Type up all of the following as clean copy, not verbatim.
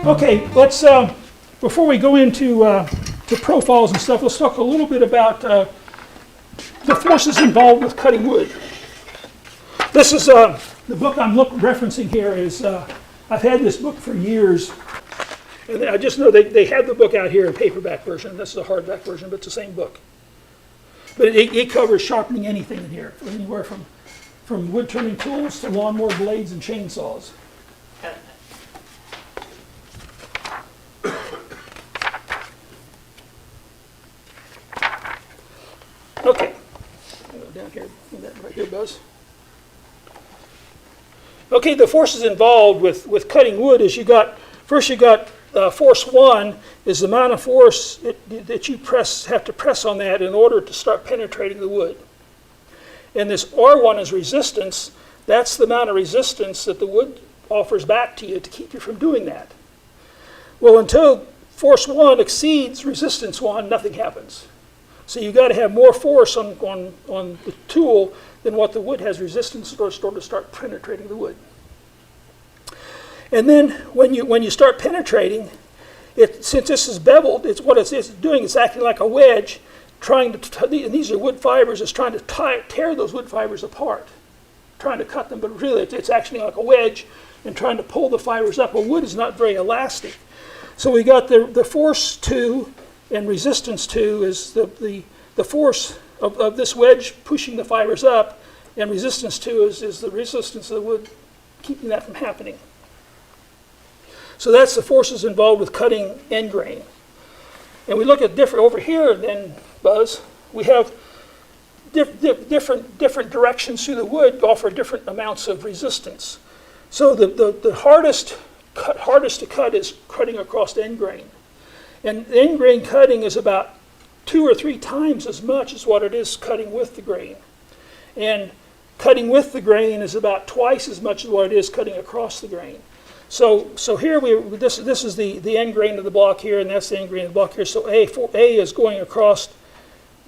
Okay, let's, before we go into to profiles and stuff, let's talk a little bit about the forces involved with cutting wood. This is, the book I'm referencing here is, I've had this book for years, and I just know they have the book out here in paperback version. This is a hardback version, but it's the same book. But it covers sharpening anything in here, anywhere from wood turning tools to lawnmower blades and chainsaws. Okay, down here, right here, Buzz. Okay, the forces involved with cutting wood is you got force 1 is the amount of force that you have to press on that in order to start penetrating the wood. And this R1 is resistance. That's the amount of resistance that the wood offers back to you to keep you from doing that. Well, until force 1 exceeds resistance 1, nothing happens. So you've got to have more force on the tool than what the wood has resistance in order to start penetrating the wood. And then when you start penetrating, since this is beveled, what it's doing is acting like a wedge, trying to, and these are wood fibers, it's trying to tear those wood fibers apart, trying to cut them, but really it's actually like a wedge and trying to pull the fibers up. Well, wood is not very elastic. So we got the force 2 and resistance 2 is the force of this wedge pushing the fibers up, and resistance 2 is the resistance of the wood keeping that from happening. So that's the forces involved with cutting end grain. And we look at over here then, Buzz, we have different directions through the wood offer different amounts of resistance. So the hardest to cut is cutting across end grain. And end grain cutting is about 2 or 3 times as much as what it is cutting with the grain. And cutting with the grain is about twice as much as what it is cutting across the grain. So here this is the end grain of the block here, and that's the end grain of the block here. So A is going across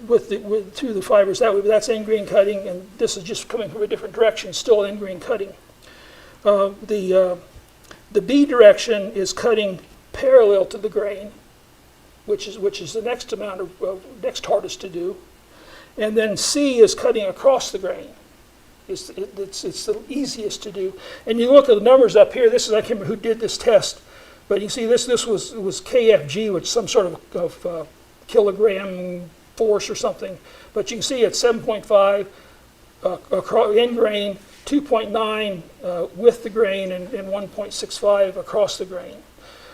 through the fibers that way, but that's end grain cutting, and this is just coming from a different direction, still end grain cutting. The B direction is cutting parallel to the grain, which is the next next hardest to do, and then C is cutting across the grain. It's the easiest to do. And you look at the numbers up here. This is, I can't remember who did this test, but you see this was KFG, which is some sort of kilogram force or something. But you can see it's 7.5 across end grain, 2.9 with the grain, and 1.65 across the grain.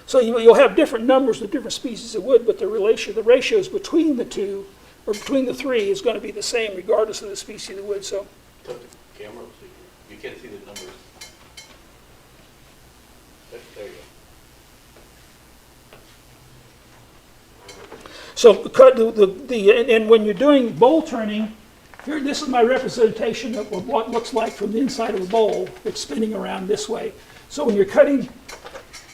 So you'll have different numbers with different species of wood, but the ratios between the two, or between the three, is going to be the same regardless of the species of the wood. So. Camera, so you can't see the numbers. There you go. So cut and when you're doing bowl turning, here this is my representation of what it looks like from the inside of a bowl. It's spinning around this way. So when you're cutting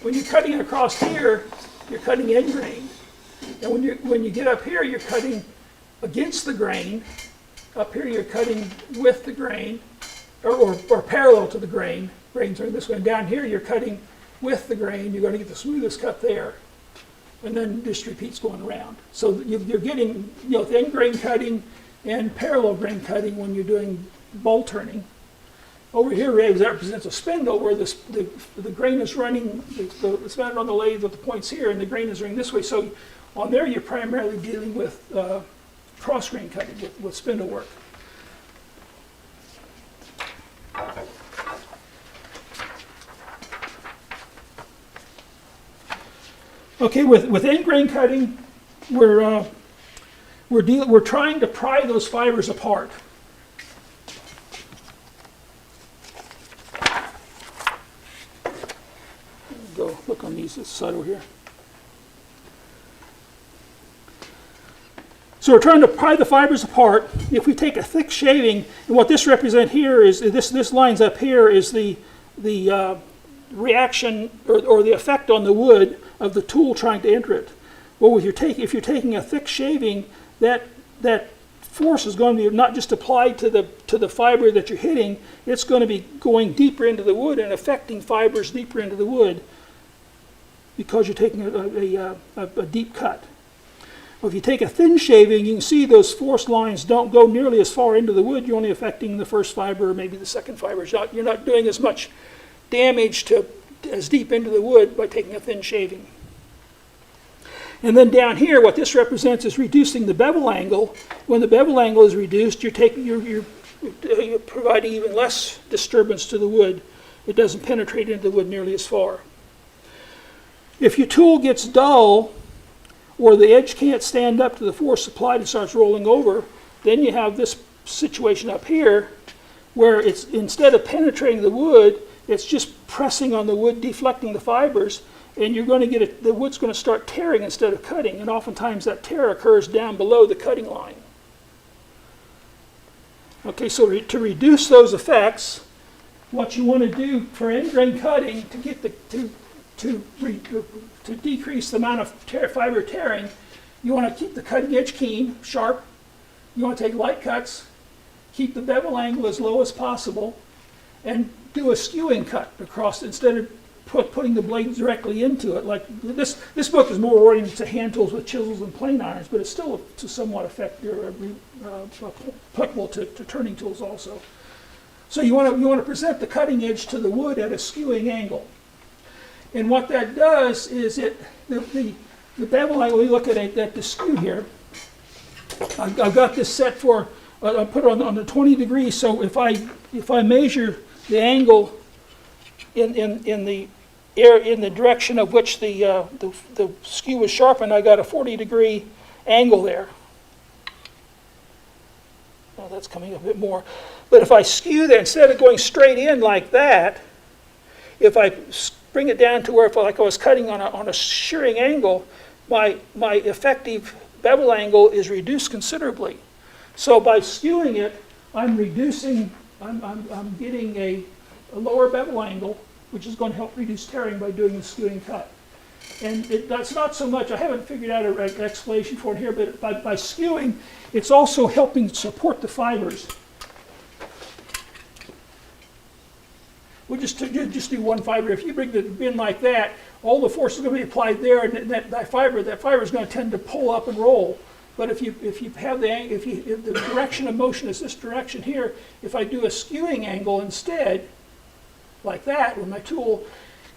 across here, you're cutting end grain, and when you get up here, you're cutting against the grain. Up here, you're cutting with the grain, or parallel to the grain. Grains are this way. And down here, you're cutting with the grain. You're going to get the smoothest cut there. And then this repeats going around. So you're getting thin grain cutting and parallel grain cutting when you're doing bowl turning. Over here, that represents a spindle where the grain is running, it's mounted on the lathe with the points here, and the grain is running this way. So on there, you're primarily dealing with cross grain cutting with spindle work. Okay, with end grain cutting, we're trying to pry those fibers apart. Go look on this side over here. So we're trying to pry the fibers apart. If we take a thick shaving, and what this represents here is this lines up here is the reaction or the effect on the wood of the tool trying to enter it. Well, if you're taking a thick shaving, that force is going to be not just applied to the fiber that you're hitting. It's going to be going deeper into the wood and affecting fibers deeper into the wood. because you're taking a deep cut. Well, if you take a thin shaving, you can see those force lines don't go nearly as far into the wood. You're only affecting the first fiber or maybe the second fiber. You're not doing as much damage as deep into the wood by taking a thin shaving. And then down here, what this represents is reducing the bevel angle. When the bevel angle is reduced, you're providing even less disturbance to the wood. It doesn't penetrate into the wood nearly as far. If your tool gets dull, or the edge can't stand up to the force applied and starts rolling over, then you have this situation up here where it's, instead of penetrating the wood, it's just pressing on the wood, deflecting the fibers, and you're going to get the wood's going to start tearing instead of cutting, and oftentimes that tear occurs down below the cutting line. Okay, so to reduce those effects, what you want to do for end grain cutting to get to decrease the amount of fiber tearing, you want to keep the cutting edge keen, sharp. You want to take light cuts, keep the bevel angle as low as possible, and do a skewing cut across instead of putting the blades directly into it. Like this book is more oriented to hand tools with chisels and plane irons, but it's still to somewhat applicable to turning tools also. So you want to present the cutting edge to the wood at a skewing angle. And what that does is the bevel angle, we look at the skew here. I've got this set for, I'll put it on the 20 degrees, so if I measure the angle in the direction of which the skew is sharpened, I got a 40-degree angle there. Now that's coming a bit more. But if I skew that, instead of going straight in like that, if I bring it down to where if like I was cutting on a shearing angle, my effective bevel angle is reduced considerably. So by skewing it, I'm getting a lower bevel angle, which is going to help reduce tearing by doing the skewing cut. And that's not so much, I haven't figured out an explanation for it here, but by skewing, it's also helping support the fibers. We'll just do one fiber. If you bring the bin like that, all the force is going to be applied there, and that fiber is going to tend to pull up and roll. But if the direction of motion is this direction here, if I do a skewing angle instead, like that with my tool,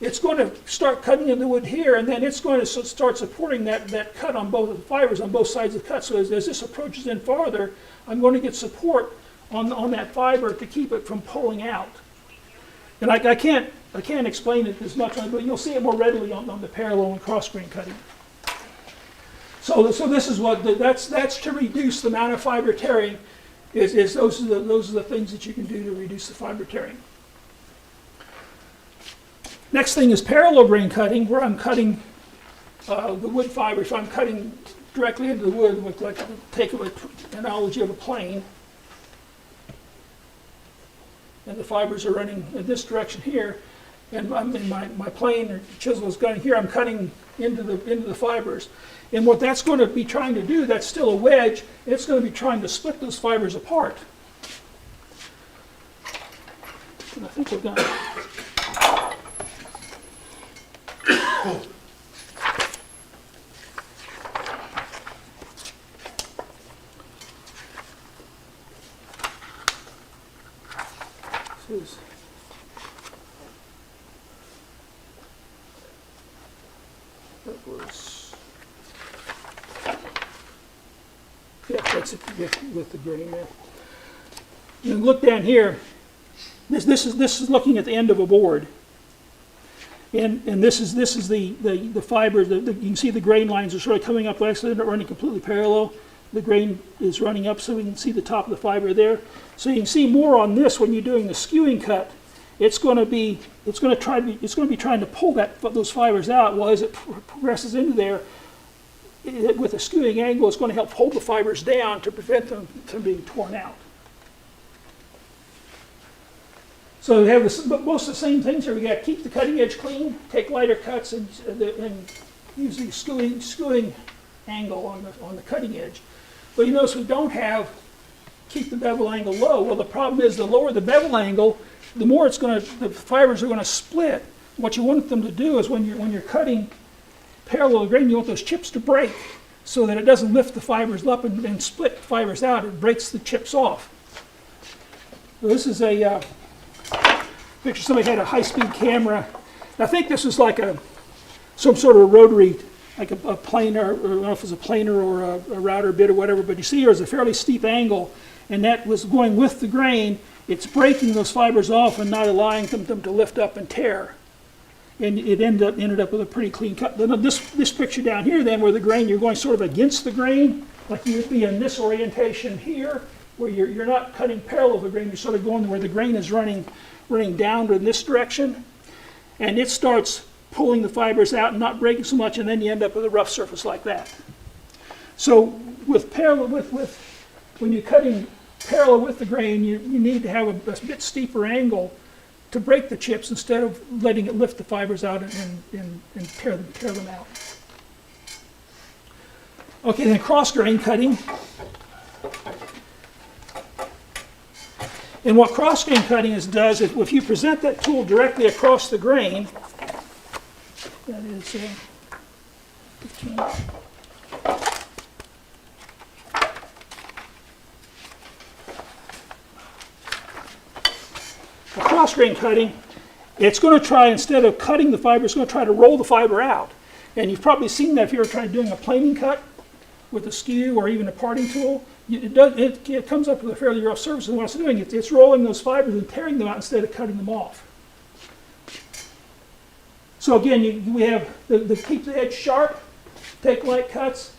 it's going to start cutting in the wood here, and then it's going to start supporting that cut on both of the fibers on both sides of the cut. So as this approaches in farther, I'm going to get support on that fiber to keep it from pulling out. And I can't explain it as much, but you'll see it more readily on the parallel and cross grain cutting. So this is what that's to reduce the amount of fiber tearing. Those are the things that you can do to reduce the fiber tearing. Next thing is parallel grain cutting, where I'm cutting the wood fiber. So I'm cutting directly into the wood with, like, take an analogy of a plane. And the fibers are running in this direction here, and I'm in my plane or chisel is going here. I'm cutting into the fibers, and what that's going to be trying to do, that's still a wedge. It's going to be trying to split those fibers apart. And I think we've got. That was, yeah, that's it with the grain there. You look down here. This is looking at the end of a board, and this is the fiber. You can see the grain lines are sort of coming up. Actually, they're not running completely parallel. The grain is running up, so we can see the top of the fiber there. So you can see more on this when you're doing the skewing cut. It's going to be trying to pull those fibers out. Well, as it progresses into there, with a skewing angle, it's going to help hold the fibers down to prevent them from being torn out. So we have most of the same things here. We got to keep the cutting edge clean, take lighter cuts, and use the skewing angle on the cutting edge. But you notice we don't have keep the bevel angle low. Well, the problem is the lower the bevel angle, the more the fibers are going to split. What you want them to do is when you're cutting parallel to the grain, you want those chips to break so that it doesn't lift the fibers up and split fibers out. It breaks the chips off. So this is a picture somebody had a high-speed camera. I think this was like some sort of rotary, like a planer, or I don't know if it was a planer or a router bit or whatever, but you see there's a fairly steep angle, and that was going with the grain. It's breaking those fibers off and not allowing them to lift up and tear. And it ended up with a pretty clean cut. This picture down here then, where the grain, you're going sort of against the grain, like you would be in this orientation here, where you're not cutting parallel to the grain, you're sort of going where the grain is running downward in this direction, and it starts pulling the fibers out and not breaking so much, and then you end up with a rough surface like that. So when you're cutting parallel with the grain, you need to have a bit steeper angle to break the chips instead of letting it lift the fibers out and tear them out. Okay, then cross grain cutting. And what cross grain cutting does is if you present that tool directly across the grain, that is 15. The cross grain cutting, it's going to try, instead of cutting the fiber, it's going to try to roll the fiber out. And you've probably seen that if you're trying doing a planing cut with a skew or even a parting tool. It comes up with a fairly rough surface, and what it's doing, it's rolling those fibers and tearing them out instead of cutting them off. So again, we have the keep the edge sharp, take light cuts,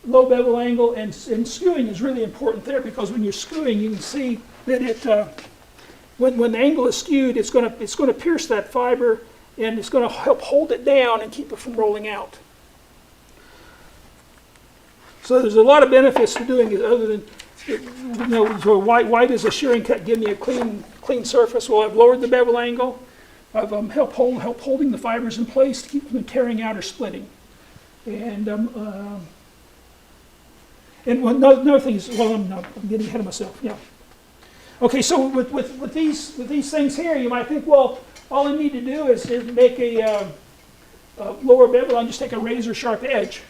low bevel angle, and skewing is really important there, because when you're skewing, you can see that when the angle is skewed, it's going to pierce that fiber, and it's going to help hold it down and keep it from rolling out. So there's a lot of benefits to doing it, other than, so why does a shearing cut give me a clean surface? Well, I've lowered the bevel angle. I've helped holding the fibers in place to keep them from tearing out or splitting. And another thing is, well, I'm getting ahead of myself. Yeah. Okay, so with these things here, you might think, well, all I need to do is make a lower bevel and just take a razor sharp edge.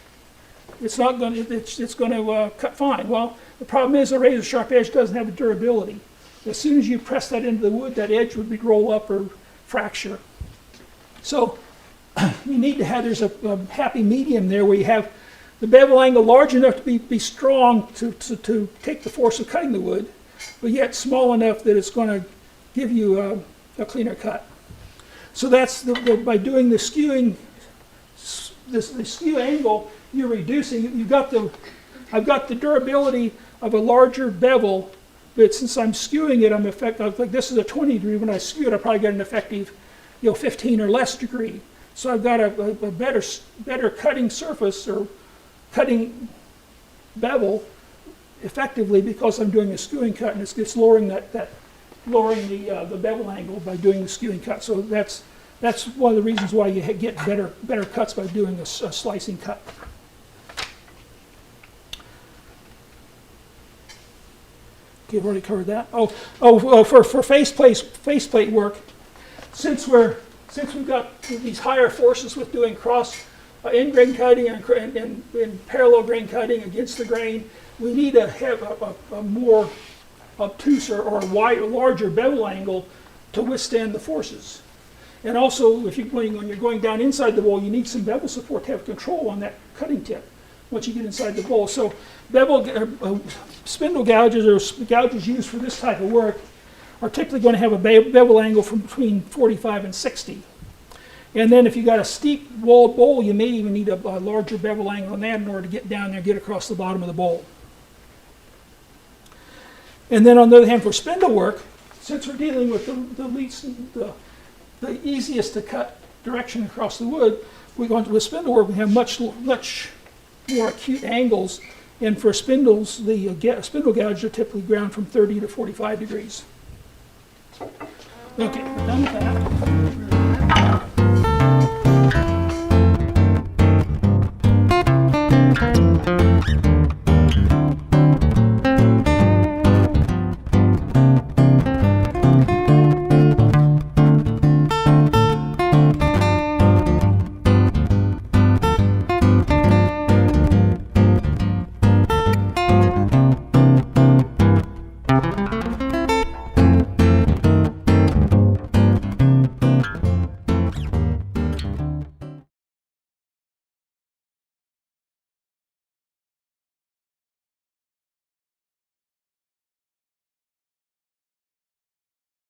It's not going to, it's going to cut fine. Well, the problem is a razor sharp edge doesn't have the durability. As soon as you press that into the wood, that edge would roll up or fracture. So you need to have, there's a happy medium there where you have the bevel angle large enough to be strong to take the force of cutting the wood, but yet small enough that it's going to give you a cleaner cut. So that's by doing the skewing, the skew angle, you're reducing. I've got the durability of a larger bevel, but since I'm skewing it, I'm effective. Like this is a 20 degree. When I skew it, I probably get an effective, 15 or less degree. So I've got a better cutting surface or cutting bevel effectively because I'm doing a skewing cut, and it's lowering lowering the bevel angle by doing the skewing cut. So that's one of the reasons why you get better cuts by doing a slicing cut. Okay, I've already covered that. For faceplate work, since we've got these higher forces with doing cross end grain cutting and parallel grain cutting against the grain, we need to have a more obtuse or larger bevel angle to withstand the forces. And also, when you're going down inside the bowl, you need some bevel support to have control on that cutting tip once you get inside the bowl. So spindle gouges or gouges used for this type of work are typically going to have a bevel angle from between 45 and 60. And then if you've got a steep walled bowl, you may even need a larger bevel angle than that in order to get down there and get across the bottom of the bowl. And then on the other hand, for spindle work, since we're dealing with the easiest to cut direction across the wood, with spindle work, we have much more acute angles. And for spindles, the spindle gouges are typically ground from 30 to 45 degrees. Okay, we're done with that.